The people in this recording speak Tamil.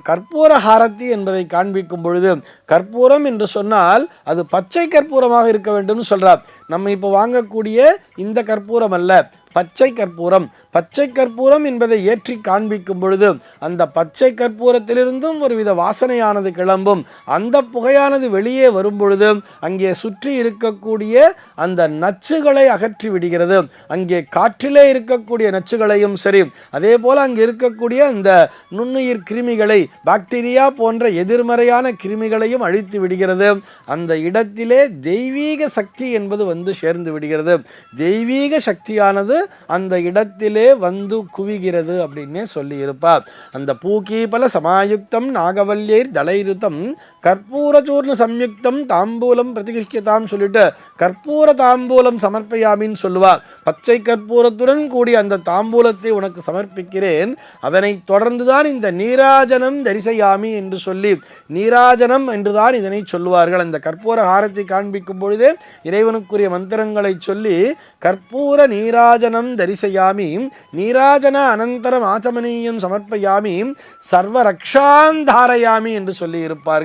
கற்பூர ஹாரத்தி என்பதை காண்பிக்கும் பொழுது, கற்பூரம் என்று சொன்னால் அது பச்சை கற்பூரமாக இருக்க வேண்டும் சொல்றார். நம்ம இப்போ வாங்கக்கூடிய இந்த கற்பூரம் அல்ல, பச்சை கற்பூரம். பச்சை கற்பூரம் என்பதை ஏற்றி காண்பிக்கும் பொழுது அந்த பச்சை கற்பூரத்திலிருந்தும் ஒருவித வாசனையானது கிளம்பும். அந்த புகையானது வெளியே வரும் பொழுது அங்கே சுற்றி இருக்கக்கூடிய அந்த நச்சுகளை அகற்றி விடுகிறது. அங்கே காற்றிலே இருக்கக்கூடிய நச்சுகளையும் சரி, அதே போல அங்கே இருக்கக்கூடிய அந்த நுண்ணுயிர் கிருமிகளை, பாக்டீரியா போன்ற எதிர்மறையான கிருமிகளையும் அழித்து விடுகிறது. அந்த இடத்திலே தெய்வீக சக்தி என்பது வந்து சேர்ந்து விடுகிறது. தெய்வீக சக்தியானது அந்த இடத்திலே வந்து குவிகிறது அப்படின்னே சொல்லி இருப்பார். அந்த பூகீபல சமாயுக்தம் நாகவல்யர் தளைருத்தம் கற்பூர சூர்ண சம்யுக்தம் தாம்பூலம் பிரதிகிருக்கியதாம் சொல்லிட்டு கற்பூர தாம்பூலம் சமர்ப்பயாமின்னு சொல்லுவார். பச்சை கற்பூரத்துடன் கூடிய அந்த தாம்பூலத்தை உனக்கு சமர்ப்பிக்கிறேன். அதனை தொடர்ந்துதான் இந்த நீராஜனம் தரிசையாமி என்று சொல்லி, நீராஜனம் என்றுதான் இதனை சொல்லுவார்கள். அந்த கற்பூர ஹாரத்தை காண்பிக்கும் பொழுதே இறைவனுக்குரிய மந்திரங்களை சொல்லி கற்பூர நீராஜனம் தரிசையாமி நீராஜன அனந்தரம் ஆச்சமனீயம் சமர்ப்பயாமி சர்வ ரக்ஷாந்தாரயாமி என்று சொல்லி இருப்பார்கள்.